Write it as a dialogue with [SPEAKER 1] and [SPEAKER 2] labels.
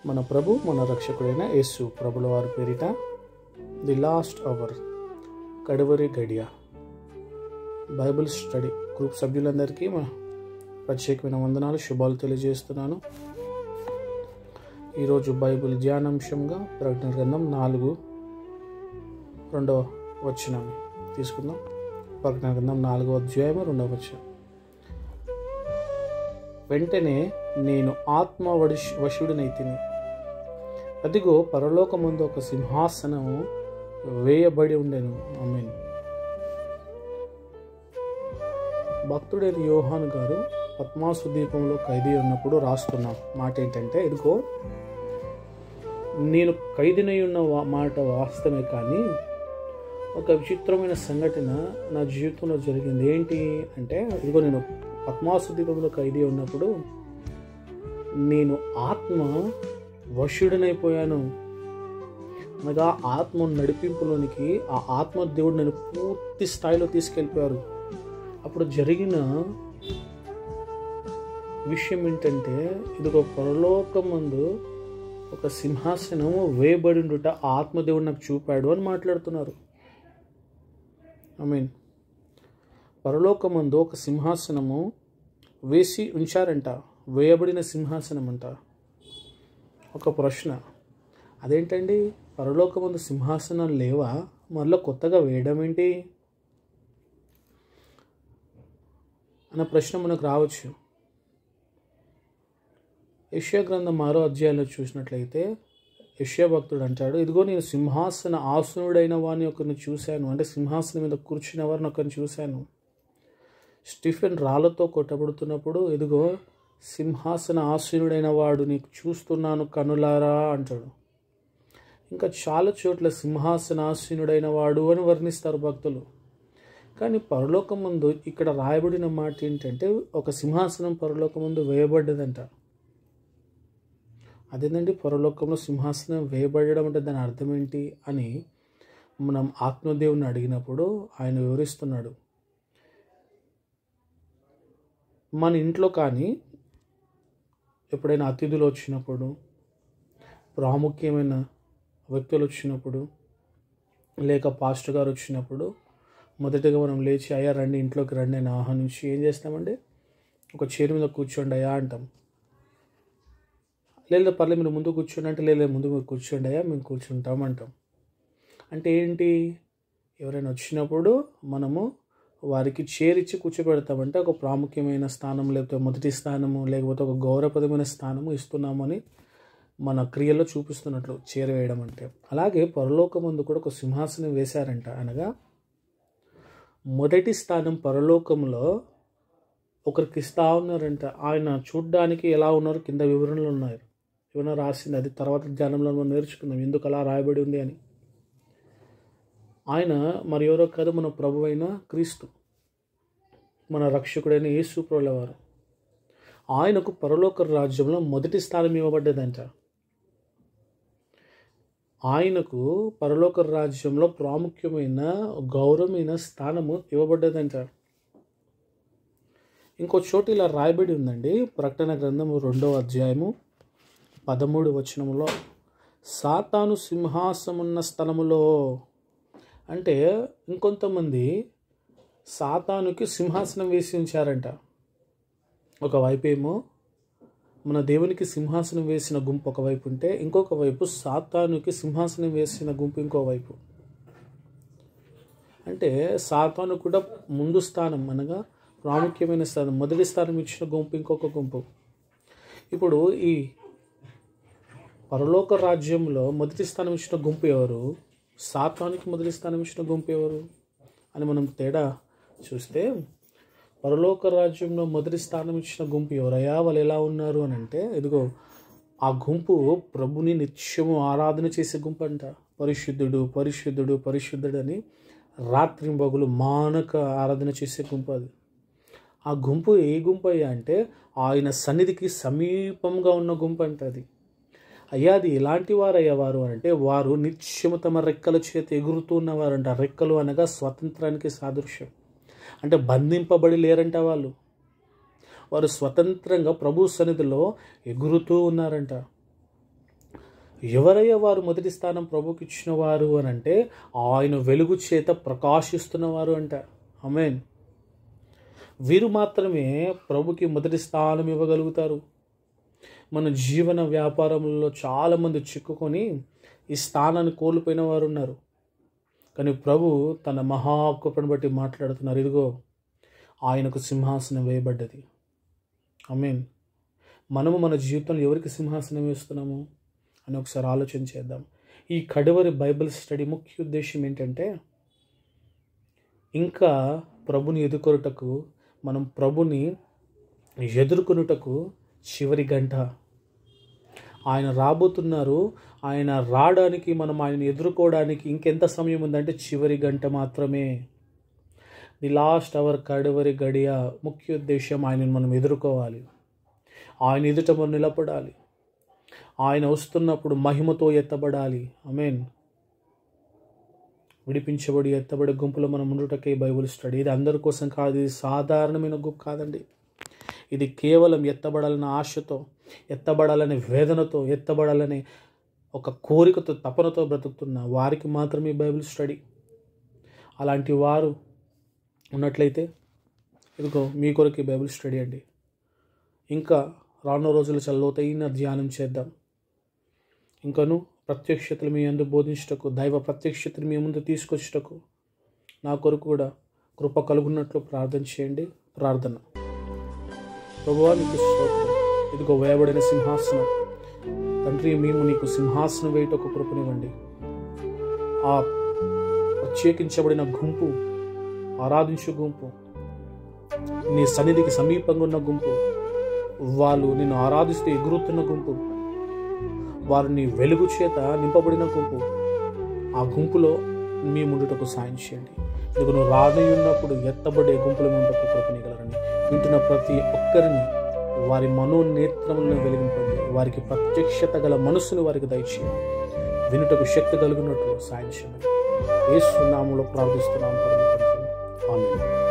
[SPEAKER 1] మన ప్రభు మన రక్షకుడైన యేసు ప్రభుల వారి పేరిట ది లాస్ట్ అవర్ కడవరి గడియ బైబిల్ స్టడీ గ్రూప్ సభ్యులందరికీ మన ప్రత్యేకమైన వందనాలు శుభాలు తెలియజేస్తున్నాను. ఈరోజు బైబిల్ ధ్యానాంశంగా ప్రకటన గ్రంథం 4:2 వచనాన్ని తీసుకుందాం. ప్రకటన గ్రంథం 4వ అధ్యాయం 2వ వచనం. వెంటనే నేను ఆత్మ వశుడినైతిని, అదిగో పరలోకమందు ఒక సింహాసనము వేయబడి ఉండెను. ఆమేన్. భక్తుడైన యోహాను గారు పద్మాసు ద్వీపంలో ఖైదీ ఉన్నప్పుడు రాస్తున్న మాట ఏంటంటే, ఇదిగో నేను ఖైదీనై ఉన్న మాట వాస్తవమే, కానీ ఒక విచిత్రమైన సంఘటన నా జీవితంలో జరిగింది. ఏంటి అంటే, ఇదిగో నేను పద్మాసు ద్వీపంలో ఖైదీ ఉన్నప్పుడు నేను ఆత్మ వశుడనైపోయాను. అనగా ఆత్మ నడిపింపులోనికి ఆ ఆత్మ దేవుడు నేను పూర్తి స్థాయిలో తీసుకెళ్ళిపోయారు. అప్పుడు జరిగిన విషయం ఏంటంటే, ఇదిగో పరలోకమందు ఒక సింహాసనం వేయబడి ఉండుట ఆత్మదేవుడు నాకు చూపాడు అని మాట్లాడుతున్నారు. ఆమేన్. పరలోకమందు ఒక సింహాసనము వేసి ఉంచారంట, వేయబడిన సింహాసనం అంట. ఒక ప్రశ్న, అదేంటండి పరలోకమందు సింహాసనం లేవా, మళ్ళీ కొత్తగా వేయడం ఏంటి అన్న ప్రశ్న మనకు రావచ్చు. యెషయా గ్రంథం 6వ అధ్యాయంలో చూసినట్లయితే యెషయా భక్తుడు అంటాడు, ఇదిగో నేను సింహాసన ఆసనుడైన వారిని ఒకరిని చూశాను. అంటే సింహాసనం మీద కూర్చున్న వారిని ఒకరిని చూశాను. స్టీఫెన్ రాళ్లతో కొట్టబడుతున్నప్పుడు, ఇదిగో సింహాసన ఆసీనుడైన వాడు నీకు చూస్తున్నాను కనులారా అంటాడు. ఇంకా చాలా చోట్ల సింహాసన ఆసీనుడైన వాడు అని వర్ణిస్తారు భక్తులు. కానీ పరలోకం ముందు ఇక్కడ రాయబడిన మాట ఏంటంటే, ఒక సింహాసనం పరలోకం ముందు వేయబడ్డదంట. అదేంటండి పరలోకంలో సింహాసనం వేయబడడం అంటే దాని అర్థం ఏంటి అని మనం ఆత్మదేవుని అడిగినప్పుడు ఆయన వివరిస్తున్నాడు. మన ఇంట్లో కానీ ఎప్పుడైనా అతిథులు వచ్చినప్పుడు, ప్రాముఖ్యమైన వ్యక్తులు వచ్చినప్పుడు, లేక పాస్టర్ గారు వచ్చినప్పుడు మొదటిగా మనం లేచి, అయ్యా రండి ఇంట్లోకి రండి అని ఆహ్వానించి ఏం చేస్తామండి, ఒక చైర్ మీద కూర్చోండి అయ్యా అంటాం. లేదా పర్లేదు మీరు ముందు కూర్చోండి అంటే, లేదా ముందు మీరు కూర్చోండి అయ్యా మేము కూర్చుంటాం అంటాం. అంటే ఏంటి, ఎవరైనా వచ్చినప్పుడు మనము వారికి చేరిచ్చి కూర్చోబెడతామంటే ఒక ప్రాముఖ్యమైన స్థానం, లేకపోతే మొదటి స్థానము, లేకపోతే ఒక గౌరవప్రదమైన స్థానము ఇస్తున్నామని మన క్రియలో చూపిస్తున్నట్లు చేరవేయడం అంటే. అలాగే పరలోకమందు కూడా ఒక సింహాసనం వేశారంట. అనగా మొదటి స్థానం పరలోకంలో ఒకరికి ఇస్తా ఉన్నారంట. ఆయన చూడ్డానికి ఎలా ఉన్నారు కింద వివరణలు ఉన్నాయి, ఏమైనా రాసింది, అది తర్వాత ధ్యానంలో మనం నేర్చుకుందాం ఎందుకు అలా రాయబడి ఉంది అని. ఆయన మరి ఎవరో కాదు, మన ప్రభు అయిన క్రీస్తు, మన రక్షకుడైన యేసు ప్రభుల వారు. ఆయనకు పరలోక రాజ్యంలో మొదటి స్థానం ఇవ్వబడ్డదంట. ఆయనకు పరలోక రాజ్యంలో ప్రాముఖ్యమైన గౌరవమైన స్థానము ఇవ్వబడ్డదంట. ఇంకో చోటు ఇలా రాయబడి ఉందండి, ప్రకటన గ్రంథము 2వ అధ్యాయము 13వ వచనంలో, సాతాను సింహాసమున్న స్థలములో. అంటే ఇంకొంతమంది సాతానుకి సింహాసనం వేసి ఉంచారంట. ఒకవైపు ఏమో మన దేవునికి సింహాసనం వేసిన గుంపు ఒకవైపు ఉంటే, ఇంకొక వైపు సాతానుకి సింహాసనం వేసిన గుంపు ఇంకోవైపు. అంటే సాతాను కూడా ముందు స్థానం, అనగా ప్రాముఖ్యమైన స్థానం, మొదటి స్థానం ఇచ్చిన గుంపు ఇంకొక గుంపు. ఇప్పుడు ఈ పరలోక రాజ్యంలో మొదటి స్థానం ఇచ్చిన గుంపు ఎవరు, సాతానుకి మొదటి స్థానం ఇచ్చిన గుంపు ఎవరు అని మనం తేడా చూస్తే, పరలోక రాజ్యంలో మొదటి స్థానం ఇచ్చిన గుంపు ఎవరయ్యా, వాళ్ళు ఎలా ఉన్నారు అని అంటే, ఇదిగో ఆ గుంపు ప్రభుని నిత్యము ఆరాధన చేసే గుంపు అంట. పరిశుద్ధుడు పరిశుద్ధుడు పరిశుద్ధుడు అని రాత్రింబగలు మానక ఆరాధన చేసే గుంపు అది. ఆ గుంపు ఏ గుంపు అయ్యా అంటే, ఆయన సన్నిధికి సమీపంగా ఉన్న గుంపు అంట అది. అయ్యా అది ఎలాంటి వారయ్యా వారు అంటే, వారు నిత్యము తమ రెక్కల చేత ఎగురుతూ ఉన్నవారంట. రెక్కలు అనగా స్వాతంత్రానికి సాదృశ్యం. అంటే బంధింపబడి లేరంట వాళ్ళు. వారు స్వతంత్రంగా ప్రభు సన్నిధిలో ఎగురుతూ ఉన్నారంట. ఎవరయ్యా వారు మొదటి స్థానం ప్రభుకి ఇచ్చిన వారు అని అంటే ఆయన వెలుగు చేత ప్రకాశిస్తున్నవారు అంట. ఆమేన్. వీరు మాత్రమే ప్రభుకి మొదటి స్థానం ఇవ్వగలుగుతారు. మన జీవన వ్యాపారంలో చాలామంది చిక్కుకొని ఈ స్థానాన్ని కోల్పోయిన వారు ఉన్నారు. కానీ ప్రభు తన మహాకృపను బట్టి మాట్లాడుతున్నారు. ఇదిగో ఆయనకు సింహాసనం వేయబడ్డది. ఆమేన్. మనము మన జీవితంలో ఎవరికి సింహాసనం వేస్తున్నాము అని ఒకసారి ఆలోచన చేద్దాం. ఈ కడవరి బైబిల్ స్టడీ ముఖ్య ఉద్దేశం ఏంటంటే, ఇంకా ప్రభుని ఎదుర్కొనుటకు, మనం ప్రభుని ఎదుర్కొనుటకు చివరి గంట. ఆయన రాబోతున్నారు. ఆయన రావడానికి, మనం ఆయన ఎదుర్కోవడానికి ఇంకెంత సమయం ఉందంటే చివరి గంట మాత్రమే. ది లాస్ట్ అవర్, కడవరి గడియ ముఖ్య ఉద్దేశం ఆయనను మనం ఎదుర్కోవాలి. ఆయన ఎదుట మనం నిలబడాలి. ఆయన వస్తున్నప్పుడు మహిమతో ఎత్తబడాలి. ఆమేన్. విడిపించబడి ఎత్తబడే గుంపులో మనం ఉండుటకే బైబిల్ స్టడీ. ఇది అందరి కోసం కాదు, ఇది సాధారణమైన గుంపు కాదండి. ఇది కేవలం ఎత్తబడాలనే ఆశతో, ఎత్తబడాలనే వేదనతో, ఎత్తబడాలనే ఒక కోరికతో, తపనతో బ్రతుకుతున్న వారికి మాత్రమే బైబిల్ స్టడీ. అలాంటి వారు ఉన్నట్లయితే ఇదిగో మీ కొరకు బైబిల్ స్టడీ అండి. ఇంకా రానున్న రోజులు చాలా లోతైన ధ్యానం చేద్దాం. ఇంకను ప్రత్యక్షతలు మీ అందు బోధించుటకు, దైవ ప్రత్యక్షతలు మీ ముందు తీసుకొచ్చుటకు నా కొరకు కూడా కృప కలుగున్నట్లు ప్రార్థన చేయండి. ప్రార్థన. ప్రభువా, నీకు స్తోత్రం. ఇదిగో వేయబడిన సింహాసనం తండ్రి, మేము నీకు సింహాసనం వేయటకు కృపనివ్వండి. ఆ ప్రత్యేకించబడిన గుంపు, ఆరాధించు గుంపు, నీ సన్నిధికి సమీపంగా ఉన్న గుంపు, వాళ్ళు నిన్ను ఆరాధిస్తూ ఎగురుతున్న గుంపు, వారు నీ వెలుగు చేత నింపబడిన గుంపు, ఆ గుంపులో మీ ముందుటకు సాయం చేయండి. ఇదిగో నువ్వు రానయ్యున్నప్పుడు ఎత్తబడే గుంపుల ముందుకు కృపనిగలరని వింటున్న ప్రతి ఒక్కరిని వారి మనోనేత్రములను వెలిగింపండి. వారికి ప్రత్యక్షత గల మనస్సును వారికి దయచేయండి. వినుటకు శక్తి కలిగినట్లు సాయం చేయండి. యేసు నామములో ప్రార్థిస్తున్నాము పరమ తండ్రి. ఆమేన్.